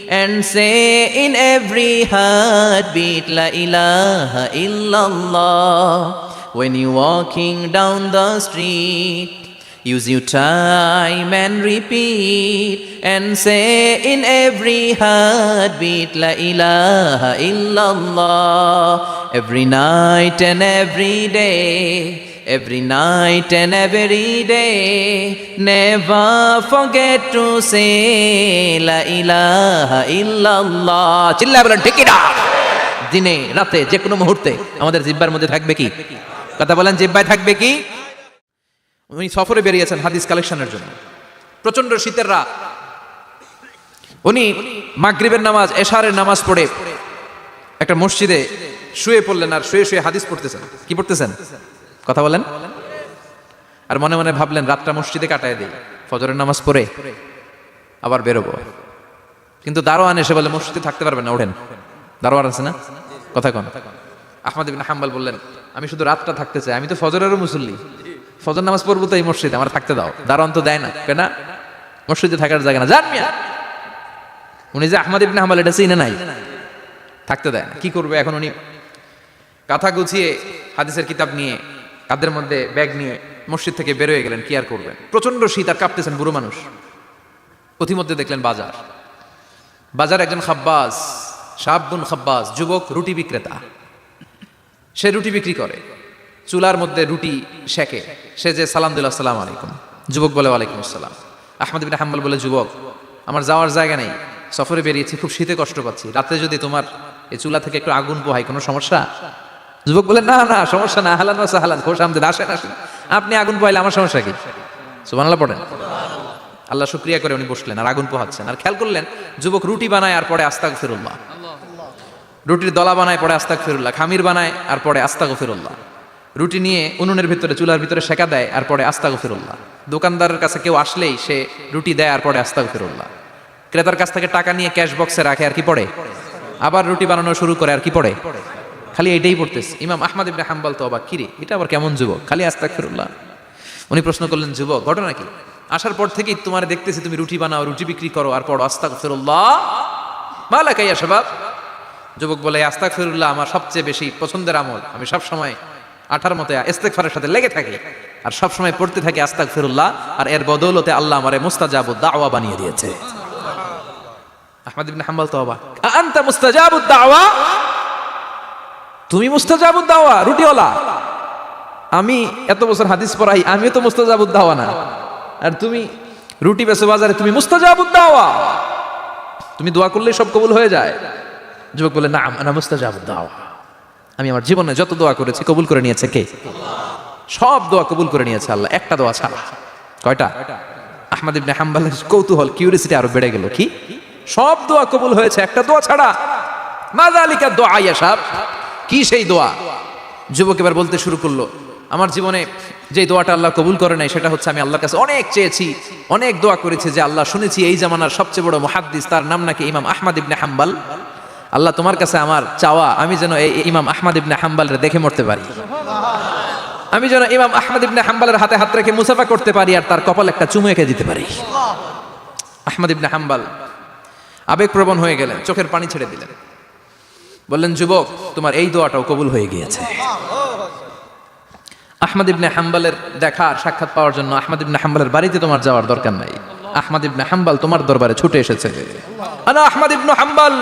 and say in every heartbeat, La ilaha illallah. When you walking down the street, use your time and repeat, and say in every heartbeat, La ilaha illallah. Every night and every day, every night and every day, never forget to say La ilaha illallah. চিল্লায় বলেন ঠিক কিনা? দিনে রাতে যে কোনো মুহূর্তে আমাদের জিহ্বার মধ্যে থাকবে কি? কথা বলেন, জিহ্বায় থাকবে কি? উনি সফরে বেরিয়েছেন হাদিস কালেকশনের জন্য। প্রচন্ড শীতের রাত, উনি মাগরিবের নামাজ, এশারের নামাজ পড়ে একটা মসজিদে শুয়ে পড়লেন, আর শুয়ে শুয়ে হাদিস পড়তেছেন। কি পড়তেছেন? কথা বলেন। আর মনে মনে ভাবলেন রাতটা মসজিদে কাটায় দিই, ফজরের নামাজ পড়ে আবার বেরোবো। কিন্তু দারোয়ান এসে বলে মসজিদে থাকতে পারবেন না, ওঠেন। দারোয়ান আছে না? কথা কন। আহমদ ইবনে হাম্বল বললেন আমি শুধু রাতটা থাকতে চাই, আমি তো ফজরেরও মুসল্লি, ফজর নামাজ পড়বো তো এই মসজিদে, আমার থাকতে দাও। দারোয়ান তো দেয় না, কেন? মসজিদে থাকার জায়গা না, জান মিয়া। উনি যে আহমদ ইবনে হাম্বল এটা চিনে নাই, থাকতে দেয় না। কি করবে এখন? উনি কাঁথা গুছিয়ে হাদিসের কিতাব নিয়ে কাঁধের মধ্যে ব্যাগ নিয়ে মসজিদ থেকে বের হয়ে গেলেন। কি আর করবেন? প্রচন্ড শীত, আর কাঁপতেছেন, বুড়ো মানুষ। পথিমধ্যে দেখলেন বাজার। বাজার একজন খাব্বাস, শাবুন খাব্বাস, যুবক রুটি বিক্রেতা। সে রুটি বিক্রি করে, চুলার মধ্যে রুটি সেকে। সে যে সালাম দিল, আসসালামু আলাইকুম। যুবক বলে ওয়ালাইকুম আসসালাম। আহমদ ইবনে হাম্বল বলে যুবক আমার যাওয়ার জায়গা নেই, সফরে বেরিয়েছি, খুব শীতে কষ্ট পাচ্ছি, রাতে যদি তোমার এই চুলা থেকে একটু আগুন পোহাই কোনো সমস্যা? যুবক বলে না না সমস্যা না, আহলান ওয়া সাহলান, খোশ আমদেদ, আসেন আসেন, আপনি আগুন পোহাইলে আমার সমস্যা কি? সুবহানাল্লাহ পড়েন। আল্লাহ শুকরিয়া করে উনি বসলেন আর আগুন পোহাচ্ছেন। আর খেয়াল করলেন যুবক রুটি বানায় আর পরে আস্তাগফিরুল্লাহ, রুটির দলা বানায় পরে আস্তাগফিরুল্লাহ, খামির বানায় আর পরে আস্তাগফিরুল্লাহ, রুটি নিয়ে উনুনের ভিতরে চুলার ভিতরে সেকা দেয় আর পরে আস্তাগফিরুল্লাহ, দোকানদারের কাছে কেউ আসলেই সে রুটি দেয় আর পরে আস্তাগফিরুল্লাহ, ক্রেতার কাছ থেকে টাকা নিয়ে ক্যাশ বক্সে রাখে আর কি পড়ে, আবার রুটি বানানো শুরু করে আর কি পড়ে, খালি এটাই পড়তেছে। ইমাম আহমদ ইবনে হাম্বল তো অবাক, কিরে এটা আবার কেমন যুবক, খালি আস্তাগফিরুল্লাহ। উনি প্রশ্ন করলেন যুবক ঘটনা কি? আসার পর থেকেই তোমার দেখতেছি তুমি রুটি বানাও, রুটি বিক্রি করো আর পড়ো আস্তাগফিরুল্লাহ, মালাকা ইয়া শাবাব। যুবক বলে আস্তাগফিরুল্লাহ আমার সবচেয়ে বেশি পছন্দের আমল, আমি সব সময় আঠার মতো ইস্তেগফারের সাথে লেগে থাকি আর সব সময় পড়তে থাকি আস্তাগফিরুল্লাহ, আর এর বদৌলতে আল্লাহ আমারে মুস্তাজাবুদ দাওয়া বানিয়ে দিয়েছে। আহমদ ইবনে হাম্বল তো অবাক, আনতা মুস্তাজাবুদ দাওয়া, তুমি মুস্তাজাবুদ দাওয়া রুটিওয়ালা? আমি এত বছর হাদিস পড়াই, আমিও তো মুস্তাজাবুদ দাওয়া না, আর তুমি রুটি বেচো বাজারে, তুমি মুস্তাজাবুদ দাওয়া, তুমি দোয়া করলেই সব কবুল হয়ে যায়? যুবক বলে না, আনা মুস্তাজাবুদ দাওয়া, আমি আমার জীবনে যত দোয়া করেছি কবুল করে নিয়েছে কে? সব দোয়া কবুল করে নিয়েছে আল্লাহ, একটা দোয়া ছাড়া। কয়টা? আহমদ ইবনে হাম্বলের কৌতূহল, কিউরিয়াসিটি আরো বেড়ে গেল। কি? সব দোয়া কবুল হয়েছে, একটা দোয়া ছাড়া। মা যালিকা দোয়া ইয়া শাব, কি সেই দোয়া? যুবক এবার বলতে শুরু করলো, আমার জীবনে যে দোয়াটা আল্লাহ কবুল করে নাই সেটা হচ্ছে আমি আল্লাহর কাছে অনেক চেয়েছি, অনেক দোয়া করেছি, যে আল্লাহ শুনেছি এই জামানার সবচেয়ে বড় মুহাদ্দিস, তার নাম নাকি ইমাম আহমদ ইবনে হাম্বল। আল্লাহ তোমার কাছে আমার চাওয়া, আমি যেন এই ইমাম আহমদ ইবনে হাম্বলের দেখে মরতে পারি, আমি যেন ইমাম আহমদ ইবনে হাম্বলের হাতে হাত রেখে মুসাফা করতে পারি আর তার কপাল একটা চুমু এঁকে দিতে পারি। আহমদ ইবনে হাম্বল আবেগপ্রবণ হয়ে গেলেন, চোখের পানি ছেড়ে দিলেন, বললেন যুবক তোমার এই দোয়াটাও কবুল হয়ে গিয়েছে। আহমদ ইবনে হাম্বলের দেখার সাক্ষাৎ পাওয়ার জন্য আহমদ ইবনে হাম্বলের বাড়িতে তোমার যাওয়ার দরকার নাই, আহমদ ইবনে হাম্বল তোমার দরবারে ছুটে এসেছে। আনা আহমদ ইবনে হাম্বল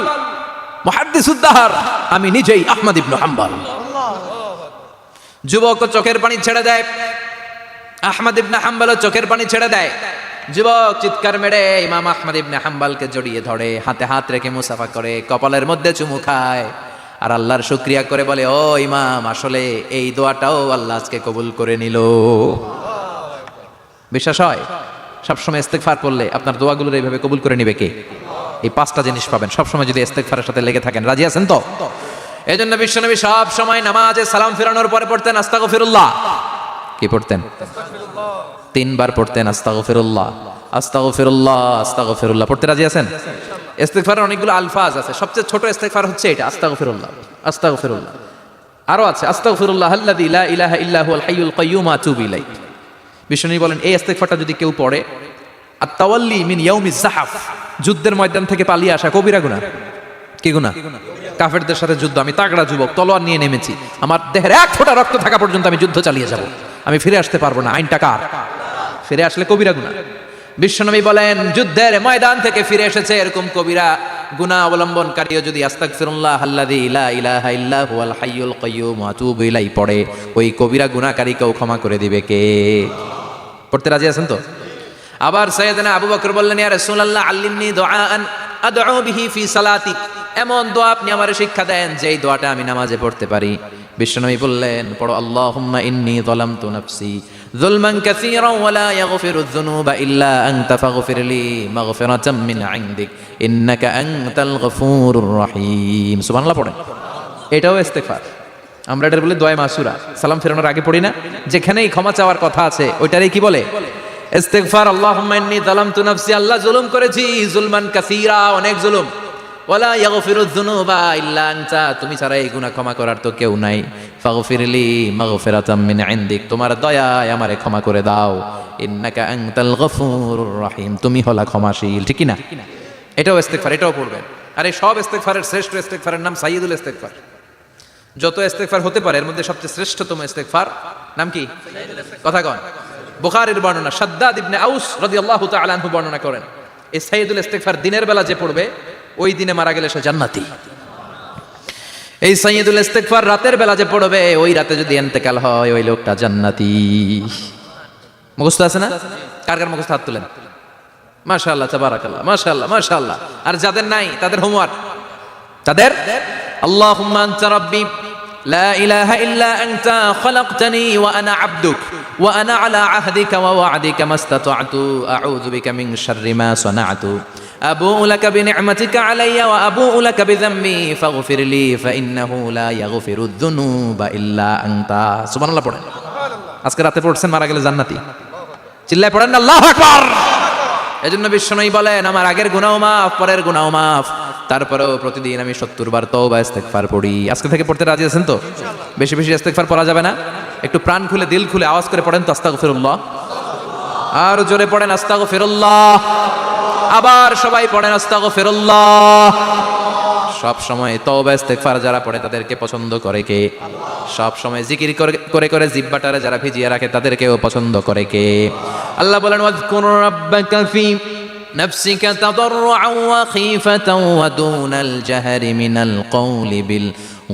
মুহাদ্দিসুদ দাহর, আমি নিজেই আহমদ ইবনে হাম্বল। যুবক চোখের পানি ছেড়ে দেয়, আহমদ ইবনে হাম্বল চোখের পানি ছেড়ে দেয়। যুবক চিৎকার মেরে ইমাম আহমদ ইবনে হাম্বলকে জড়িয়ে ধরে, হাতে হাত রেখে মুসাফা করে, কপালের মধ্যে চুমু খায় আর আল্লাহর শুকরিয়া করে বলে, ও ইমাম আসলে এই দোয়াটাও আল্লাহ আজকে কবুল করে নিল। বিশ্বাস হয়? সবসময় ইস্তেগফার করলে আপনার দোয়াগুলোর এইভাবে কবুল করে নিবে কে? এই পাঁচটা জিনিস পাবেন সবসময় যদি ইস্তেগফারের সাথে লেগে থাকেন। রাজি আছেন তো? এই জন্য বিশ্বনবী সব সময় নামাজে সালাম ফিরানোর পরে পড়তেন আস্তাগফিরুল্লাহ। কি পড়তেন? 3 বার পড়তেন আস্তাগফিরুল্লাহ, আস্তাগফিরুল্লাহ, আস্তাগফিরুল্লাহ। পড়তে রাজি আছেন? ইস্তেগফারের অনেকগুলো আলফাজ আছে, সবচেয়ে ছোট ইস্তেগফার হচ্ছে এটা, আস্তাগফিরুল্লাহ, আস্তাগফিরুল্লাহ। আরো আছে আস্তাগফিরুল্লাহ আল্লাযী লা ইলাহা ইল্লা হুয়াল হাইয়ুল কাইয়্যুম আতুবু ইলাইহি। বিশ্বনবী বলেন এই ইস্তেগফারটা যদি কেউ পড়ে, আত-তাওয়াল্লি মিন ইয়াউমিজ জাহফ, যুদ্ধের ময়দান থেকে পালিয়ে আসা কবিরা গুনাহ। কি গুনাহ? কাফেরদের সাথে যুদ্ধ। আমি তাগড়া যুবক, তলোয়ার নিয়ে নেমেছি, আমার দেহের এক ফোঁটা রক্ত থাকা পর্যন্ত আমি যুদ্ধ চালিয়ে যাব, আমি ফিরে আসতে পারবো না, আইনটা কার? ফিরে আসলে কবিরা গুনাহ। বিশ্বনবী বলেন যুদ্ধের ময়দান থেকে ফিরে এসেছে এরকম কবিরা গুনাহ অবলম্বনকারীও যদি আস্তাগফিরুল্লাহ আল্লাযী লা ইলাহা ইল্লা হুয়াল হাইয়ুল কাইয়্যুম ওয়া আতুবু ইলাইহি পড়ে, ওই কবিরা গুনাহকারীকেও ক্ষমা করে দিবে কে? পড়তে রাজি আছেন তো? আবার সাইয়েদনা আবু বকর বললেন, ইয়া রাসূলুল্লাহ আল্লিমনি দুআআন আদউ বিহি ফি সালাতি, এমন দোয়া আপনি আমারে শিক্ষা দেন যেই দোয়াটা আমি নামাজে পড়তে পারি। বিশ্বনবী বললেন, পড়ো আল্লাহুম্মা ইন্নী যালামতু নাফসি যুলমান কাসীরান ওয়া লা ইয়াগফিরুয যুনুবা ইল্লা আনতা ফাগফিরলি মাগফিরাতাম মিন ইনদিক ইন্নাকা আনতাল গফুরুর রহিম। সুবহানাল্লাহ পড়েন। এটাও ইস্তেগফার। আমরা এটার বলে দোয়া মাসুরা, সালাম ফেরানোর আগে পড়ি না? যেখানেই ক্ষমা চাওয়ার কথা আছে ওইটারই কি বলে? ইস্তেগফার। আল্লাহুম্মা ইন্নী যালামতু নাফসি, আল্লাহ জুলুম করেছি, যুলমান কাসীরা, অনেক জুলুম, ওয়ালা ইয়াগফিরুয যুনুবা ইল্লা আনতা, তুমি ছাড়া এই গুনাহ ক্ষমা করার তো কেউ নাই, ফাগফিরলি মাগফিরাতাম মিন ইনদিক, তোমার দয়ায় আমারে ক্ষমা করে দাও, ইন্নাকা আনতাল গফুরুর রহিম, তুমি হলা ক্ষমাশীল। ঠিক কি না? এটাও ইস্তেগফার, এটাও পড়বেন। আর এই সব ইস্তেগফারের শ্রেষ্ঠ ইস্তেগফারের নাম সাইয়্যিদুল ইস্তেগফার। যত ইস্তেগফার হতে পারে এর মধ্যে সবচেয়ে শ্রেষ্ঠতম ইস্তেগফার নাম কি? কথা কন। বুখারীর বর্ণনা, শাদ্দাদ ইবনে আউস রাদিয়াল্লাহু তাআলা আনহু বর্ণনা করেন, এই সাইয়্যিদুল ইস্তেগফার দিনের বেলা যে পড়বে ওই দিনে মারা গেলে সে জান্নাতি। এই সাইয়্যিদুল ইস্তেগফার রাতের বেলা যে পড়বে ওই রাতে যদি ইন্তেকাল হয় ওই লোকটা জান্নাতি। মুখস্থ আছে না? কার কার মুখস্থ? হাত তুলেন। মাশাআল্লাহ, তাবারাকাল্লাহ, মাশাআল্লাহ, মাশাআল্লাহ। আর যাদের নাই তাদের হোমওয়ার্ক, তাদের আল্লাহুম্মা আনতা রাব্বি লা ইলাহা ইল্লা আনতা খলাকতানি ওয়া আনা আবদুক ওয়া আনা আলা আহদিকা ওয়া ওয়া'দিকা মাসতাতa'তু আউযু বিকা মিন শাররি মা সানা'তু আবুউ লাকা বিনি'মাতিকা আলাইয়া ওয়া আবুউ লাকা বিযামবি ফাগফিরলি ফাইন্নাহু লা ইয়াগফিরুয যুনুবা ইল্লা আনতা। সুবহানাল্লাহ পড়েন। আজকে রাতে পড়ছেন, মারা গেলে জান্নাতি। চিল্লায় পড়েন না আল্লাহু আকবার। এজন্য বিশ্বনবী বলেন, আমার আগের গুনাহ মাফ, পরের গুনাহ মাফ, তারপরেও প্রতিদিন আমি 70 বার তওবা ইস্তেগফার পড়ি। আজকে থেকে পড়তে রাজি আছেন তো? বেশি বেশি ইস্তেগফার পড়া যাবে না? একটু প্রাণ খুলে দিল খুলে আওয়াজ করে পড়েন তো আস্তাগফিরুল্লাহ। আর জোরে পড়েন আস্তাগফিরুল্লাহ। আবার সবাই পড়েন আস্তাগফিরুল্লাহ। সব সময় তওবা ইস্তেগফার যারা পড়ে তাদেরকে পছন্দ করে কে? সব সময় জিকির করে করে জিহ্বাটারে যারা ভিজিয়ে রাখে তাদেরকেও পছন্দ করে কে? আল্লাহ বলেন, ওয়াজকুর রাব্বাকা ফি নাফসিকা তাদাররুআন ওয়া খীফাতান ওয়া দুনাল জাহরি মিনাল কওলি বিল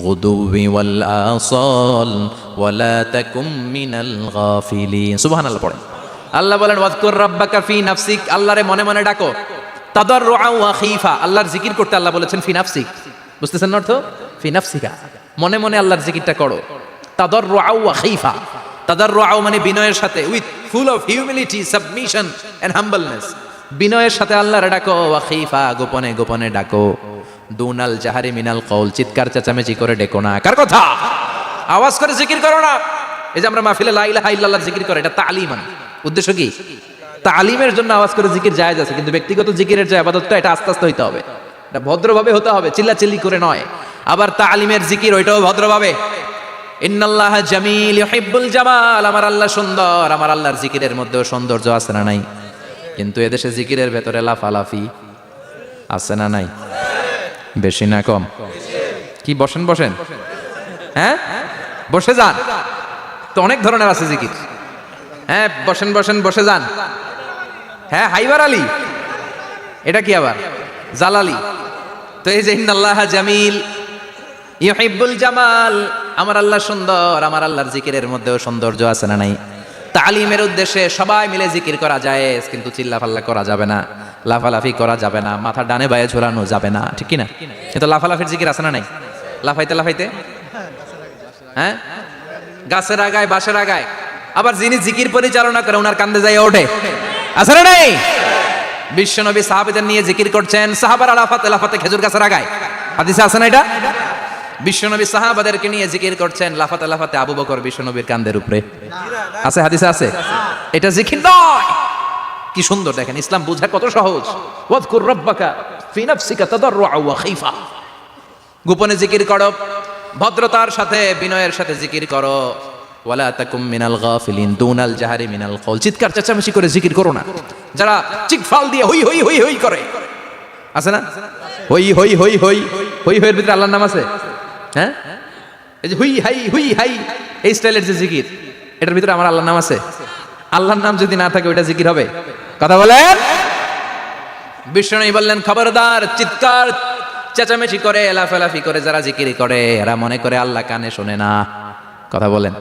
গুদুবি ওয়াল আসাল ওয়া লা তাকুম মিনাল গাফিলিন। সুবহানাল্লাহ পড়েন। আল্লাহ বলেন, ওয়াজকুর রাব্বাকা ফি নাফসিক, আল্লাহরে মনে মনে ডাকো, তাদাররুআন ওয়া খীফা, আল্লাহর জিকির করতে আল্লাহ বলেছেন ফি নাফসিক। বুঝতেছেন না অর্থ? ফি নাফসিকা, মনে মনে আল্লাহর জিকিরটা করো। তাদাররুআন ওয়া খীফা, তাদাররুআন মানে বিনয়ের সাথে, with full of humility, submission and humbleness, বিনয়ের সাথে আল্লাহর ডাকো। ওয়া খীফা, গোপনে গোপনে ডাকো। দুনাল জাহারি মিনাল কওল, চিৎকার চেঁচামেচি করে ডেকো না। কার কথা? আওয়াজ করে জিকির করো না। এই যে আমরা মাহফিলে লা ইলাহা ইল্লাল্লাহর জিকির করে, এটা তালিমান। উদ্দেশ্য কি? তালিমের জন্য আওয়াজ করে জিকির জায়েজ আছে, কিন্তু ব্যক্তিগত জিকিরের যে ইবাদতটা এটা আস্তে আস্তে হইতে হবে, এটা ভদ্রভাবে হতে হবে, চিল্লাচিল্লি করে নয়। আবার তালিমের জিকির ওইটাও ভদ্রভাবে। ইন্নাল্লাহা জামিল ইউহিব্বুল জামাল, আমার আল্লাহ সুন্দর, আমার আল্লাহর জিকিরের মধ্যেও সৌন্দর্য আছে না নাই? কিন্তু এদেশে জিকিরের ভেতরে লাফালাফি আছে না নাই? বেশি না কম? কি বসেন বসেন, হ্যাঁ বসে যান তো, অনেক ধরনের আছে জিকির। হ্যাঁ বসেন বসেন, বসে যান। হ্যাঁ হাইবার আলী, এটা কি আবার জালালি? তো এই যে ইন্নাল্লাহা জামিল ইউহিব্বুল জামাল, আমার আল্লাহ সুন্দর, আমার আল্লাহর জিকিরের মধ্যেও সৌন্দর্য আছে না নাই? তালিমের উদ্দেশ্যে সবাই মিলে জিকির করা যায়, কিন্তু চিল্লাফাল্লা করা যাবে না, লাফালাফি করা যাবে না, মাথা ডানে বায়ে ঝোলানো যাবে না, ঠিক কি না? কিন্তু লাফালাফির জিকির আছে না নাই? লাফাইতে লাফাইতে, হ্যাঁ গাছের আগায় বাঁশের আগায়। আবার যিনি জিকির পরিচালনা করে ওনার কান্দে যায় ওঠে, আছে না নাই? বিশ্বনবী সাহাবীদের নিয়ে জিকির করছেন, সাহাবারা লাফাতে লাফাতে খেজুর গাছের আগায়। হাদিসে আছে না এটা? বিশ্বনবী সাহাবাদেরকে নিয়ে জিকির করছেন, লাফাতে লাফাতে আবু বকর বিশ্বনবীর কান্দের উপরে। আছে, হাদিসে আছে। এটা জিকির নয়। কি সুন্দর দেখেন, ইসলাম বুঝা কত সহজ। ওয়াজকুর রাব্বাকা ফি নাফসিকা তাদাররুআন ওয়া খীফা, গোপনে জিকির করো, ভদ্রতার সাথে বিনয়ের সাথে জিকির করো। ওয়ালা তাকুম মিনাল গাফিলিন, দুনাল জাহারি মিনাল কওল, চিৎকার চেঁচামেচি করে জিকির করো না। যারা চিকফাল দিয়ে হই হই হই হই করে, আছে না? হই হই হই হই হই হইয়ের ভিতরে আল্লাহর নাম আছে? হ্যাঁ, এই যে হুই হাই এই স্টাইলের যে জিকির, এটার ভিতরে আমার আল্লাহর নাম আছে? আল্লাহর নাম যদি না থাকে ওইটা জিকির হবে? কথা বলেন। বিষ্ণু বললেন, খবরদার, চিৎকার চেঁচামেচি করে লাফালাফি করে যারা জিকির করে এরা মনে করে আল্লাহ কানে শোনে না। কথা বলেন।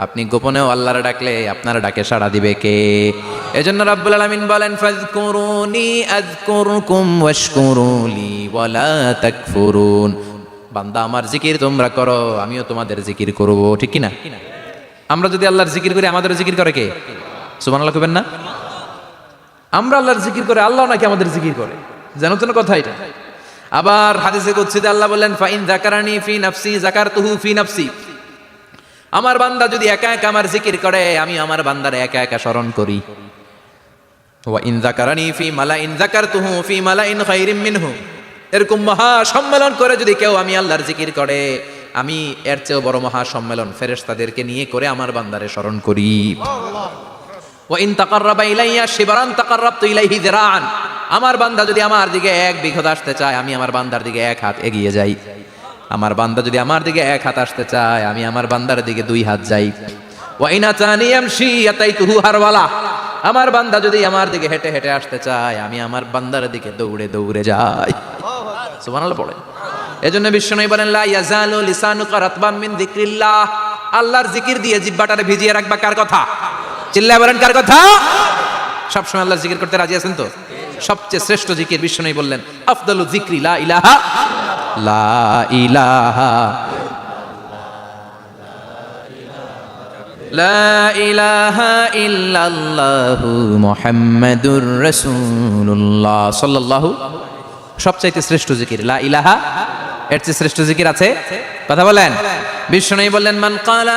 আপনি গোপনেও আল্লাহর ডাকলে আপনার ডাকে সাড়া দিবে কে? এজন্য রাব্বুল আলামিন বলেন, ফাযকুরুনি আযকুরকুম ওয়াশকুরুলি ওয়ালা তাকফুরুন। বান্দা আমার জিকির তোমরা করো, আমিও তোমাদের জিকির করব, ঠিক কি না? আমরা যদি আল্লাহর জিকির করি আমাদের জিকির করে কে? সুবহানাল্লাহ কইবেন না? আমরা আল্লাহর জিকির করে আল্লাহ নাকি আমাদের জিকির করে? জানো তো না কথা এটা? আবার হাদিসে কুদসিতে আল্লাহ বলেন, ফাইন যাকারানি ফি নাফসি যাকারতুহু ফি নাফসি। আমার বান্দা যদি একা একা আমার জিকির করে আমি আমার বান্দারে একা একা স্মরণ করি। ওয়া ইন যাকারানি ফি মালাইন যাকারতুহু ফি মালাইন খায়রিম মিনহু। এরকম মহা সম্মেলন করে যদি কেউ আমি আল্লাহর জিকির করে আমি এর চেয়েও বড় মহা সম্মেলন ফেরেশতাদেরকে নিয়ে করে আমার বান্দারে স্মরণ করি। ওয়া ইন তাকাররাবা ইলাইয়া শিবরান তাকাররাবতু ইলাইহি যিরাআন। আমার বান্দা যদি আমার দিকে এক বিঘত আসতে চায় আমি আমার বান্দার দিকে এক হাত এগিয়ে যাই। আমার বান্দা যদি আমার দিকে এক হাত আসতে চায় আমি আমার বান্দার দিকে দুই হাত যাই। ওয়া ইন আতানি ইয়ামশি আতাইতুহু হারওয়ালা। আমার বান্দা যদি আমার দিকে হেঁটে হেঁটে আসতে চায় আমি আমার বান্দার দিকে দৌড়ে দৌড়ে যাই। সুবহানাল্লাহ পড়ে। এজন্য বিশ্বনবী বলেন, লা ইয়াজালু লিসানুকা রাতবাম মিন যিকরিল্লাহ। আল্লাহর জিকির দিয়ে জিহ্বাটারে ভিজিয়ে রাখবা কার কথা? চিল্লায় বলেন কার কথা? সবসময় আল্লাহর জিকির করতে রাজি আছেন তো? সবচেয়ে শ্রেষ্ঠ জিকির বিশ্বনবী বললেন, আফদালু যিকরি লা ইলাহা লা ইলাহা লা ইলাহা ইল্লাল্লাহু মুহাম্মাদুর রাসূলুল্লাহ সাল্লাল্লাহু। সবচাইতে শ্রেষ্ঠ জিকির লা ইলাহা। এর চেয়ে শ্রেষ্ঠ জিকির আছে? কথা বলেন। বিশ্বনবী বললেন, মান ক্বালা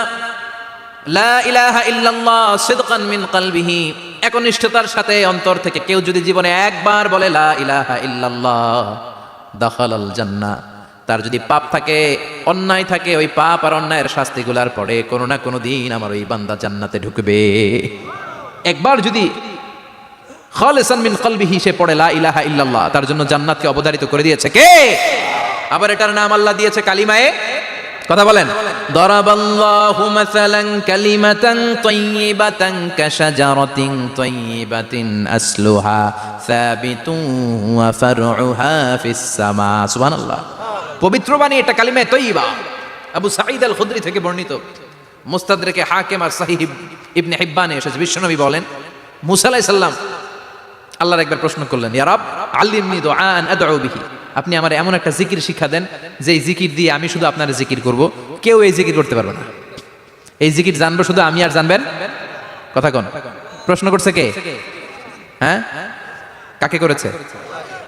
লা ইলাহা ইল্লাল্লাহ সিদকান মিন কলবিহি। একনিষ্ঠতার সাথে অন্তর থেকে কেউ যদি জীবনে একবার বলে লা ইলাহা ইল্লাল্লাহ দাখালাল জান্নাহ। তার যদি পাপ থাকে, অন্যায় থাকে, ওই পাপ আর অন্যায়ের শাস্তিগুলার পরে কোনো না কোনো দিন আমার ওই বান্দা জান্নাতে ঢুকবে। একবার যদি খালিসান মিন কলবিহি সে পড়ে লা ইলাহা ইল্লাল্লাহ, তার জন্য জান্নাতকে অবধারিত করে দিয়েছে কে? আবার এটার নাম আল্লাহ দিয়েছে কালিমায়ে। কথা বলেন। দরাবাল্লাহু মাসালান কালিমাতান তাইয়িবাতান কাশাজারাতিন তাইয়িবাতিন আসলুহা সাবিতুন ওয়া ফারউহা ফিস সামা। সুবহানাল্লাহ। পবিত্র বাণী এটা কালিমায়ে তাইয়িবা। আবু সাঈদ আল খুদরি থেকে বর্ণিত, মুস্তাদরাকে হাকিম আর সহিহ ইবনে হিব্বানে এসেছে। বিশ্বনবী বলেন, মুসা আলাইহিস সালাম আল্লাহর একবার প্রশ্ন করলেন, ইয়া রব আল্লিমনি দুআআন আদউ বিহি। আপনি আমার এমন একটা জিকির শিক্ষা দেন যেই জিকির দিয়ে আমি শুধু আপনার জিকির করব, কেউ এই জিকির করতে পারবে না। এই জিকির জানবো শুধু আমি আর জানবেন। কথা কোন? প্রশ্ন করছে কে? হ্যাঁ, কাকে করেছে?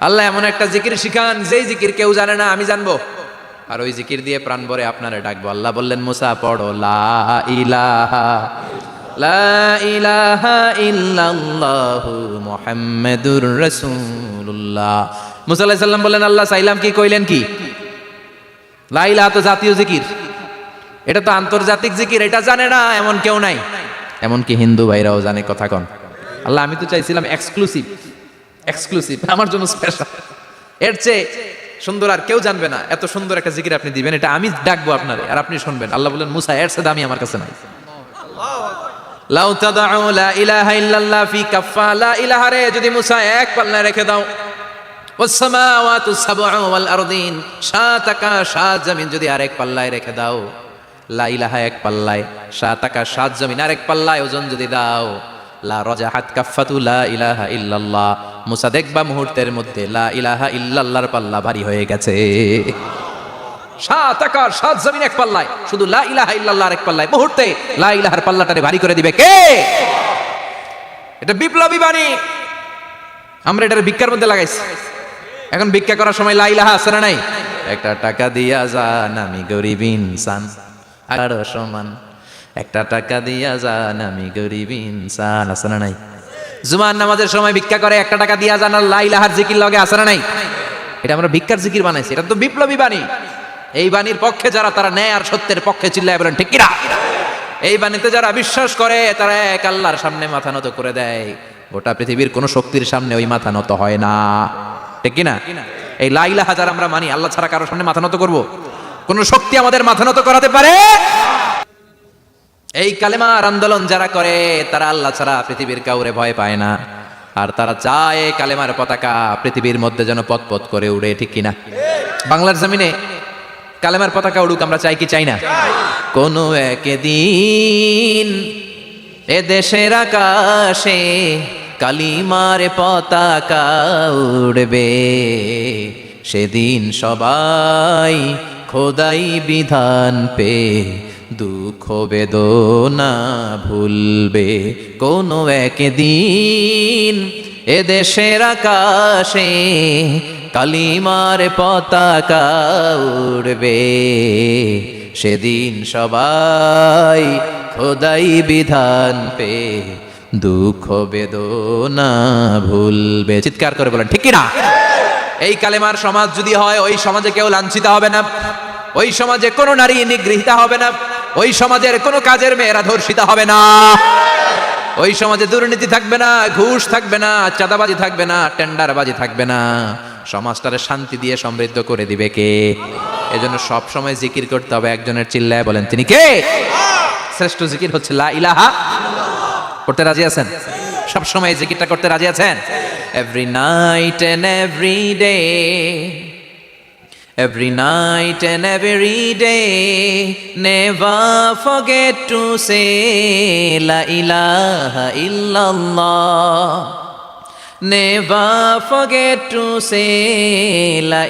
আল্লাহ এমন একটা জিকির শিখান যেই জিকির কেউ জানে না, আমি জানবো, আর ওই জিকির দিয়ে প্রাণ ভরে আপনারে ডাকবো। আল্লাহ বললেন, মুসা পড়ো লা ইলাহা লা ইলাহা ইল্লাল্লাহু মুহাম্মাদুর রাসূলুল্লাহ। মুসা আলাইহিস সালাম বললেন, আল্লাহ চাইলাম কি, কইলেন কি? লা ইলাহা তো জাতীয় জিকির, এটা তো আন্তর্জাতিক জিকির, এটা জানে না এমন কেউ নাই। এমনকি হিন্দু ভাইরাও জানে। কথা কন। আল্লাহ আমি তো চাইছিলাম এক্সক্লুসিভ, আমার জন্য স্পেশাল, এর চেয়ে সুন্দর আর কেউ জানবে না। এত সুন্দর একটা জিকির আপনি দিবেন, এটা আমি ডাকবো আপনারে আর আপনি শুনবেন। আল্লাহ বললেন, মুসা এর চেয়ে দামি আমার কাছে নাই। লাউ তাদউ লা ইলাহা ইল্লাল্লাহ ফি কাফা। লা ইলাহা রে যদি মুসা এক পাল্লায় রেখে দাও, ওয়াস সামাওয়াতু সাবউ ওয়াল আরদিন, সাত আকাশ সাত জমিন যদি আরেক পাল্লায় রেখে দাও, লা ইলাহা এক পাল্লায়, সাত আকাশ সাত জমিন আরেক পাল্লায় ওজন যদি দাও, লা রাজাহাত কাফাতু লা ইলাহা ইল্লাল্লাহ। মুসা দেখবা মুহূর্তের মধ্যে লা ইলাহা ইল্লাল্লাহর পাল্লা ভারী হয়ে গেছে। সাত আকাশ সাত জমিন এক পাল্লায়, শুধু লা ইলাহা ইল্লাল্লাহর এক পাল্লায়, মুহূর্তে লা ইলাহার পাল্লাটারে ভারী করে দিবে কে? এটা বিপ্লবী বাণী। আমরা এটার ভিক্ষার মধ্যে লাগাইছি। এখন ভিক্ষা করার সময় লা ইলাহা আছে না নাই? একটা টাকা দিয়া যান আমি গরিব ইনসান, আর সমান একটা টাকা দিয়া যান আমি গরিব ইনসান, আছে না নাই? জুমার নামাজের সময় ভিক্ষা করে একটা টাকা দিয়া যান আর লা ইলাহার জিকির লগে, আছে না নাই? এটা আমরা ভিক্ষার জিকির বানাইছি। এটা তো বিপ্লবী বাণী। এই বাণীর পক্ষে যারা, তারা ন্যায় আর সত্যের পক্ষে চিল্লায় বলেন ঠিক কিনা? এই বাণীতে যারা বিশ্বাস করে তারা এক আল্লাহর সামনে মাথা নত করে দেয়। গোটা পৃথিবীর কোন শক্তির সামনে ওই মাথা নত হয় না। ঠিক কিনা? এই লা ইলাহা যারা আমরা মানি, আল্লাহ ছাড়া কারোর সামনে মাথা নত করব? কোন শক্তি আমাদের মাথা নত করাতে পারে? এই কালেমার আন্দোলন যারা করে তারা আল্লাহ ছাড়া পৃথিবীর কাউরে ভয় পায় না, আর তারা চায় এই কালেমার পতাকা পৃথিবীর মধ্যে যেন পথ করে উড়ে, ঠিক কিনা? বাংলার জমিনে কালেমার পতাকা উড়ুক, আমরা চাই কি চাই না? কোনো একদিন এ দেশের আকাশে কালিমার পতাকা উড়বে, সেদিন সবাই খোদাই বিধান পে দুঃখ বেদনা ভুলবে। কোনো একদিন এ দেশের আকাশে কালিমার পতাকা উড়বে, সেদিন সবাই খোদাই বিধান পে দুঃখ বেদনা ভুলবে। চিৎকার করে বলেন ঠিক কিনা? এই কালেমার সমাজ যদি হয়, ওই সমাজে কেউ লাঞ্ছিত হবে না, ওই সমাজে কোনো নারী নিগৃহীতা হবে না, ওই সমাজের কোনো কাজের মেয়েরা ধর্ষিত হবে না, ওই সমাজে দুর্নীতি থাকবে না, ঘুষ থাকবে না, চাঁদাবাজি থাকবে না, টেন্ডারবাজি থাকবে না। সমাজটারে শান্তি দিয়ে সমৃদ্ধ করে দিবে কে? এজন্য সব সময় জিকির করতে হবে একজনের, চিল্লায় বলেন তিনি কে? শ্রেষ্ঠ জিকির হচ্ছে লা ইলাহা। করতে রাজি আছেন? সব সময় জিকিরটা করতে রাজি আছেন? Every night and every day, every night and every day, never forget to say La ilaha illallah. Never forget to say La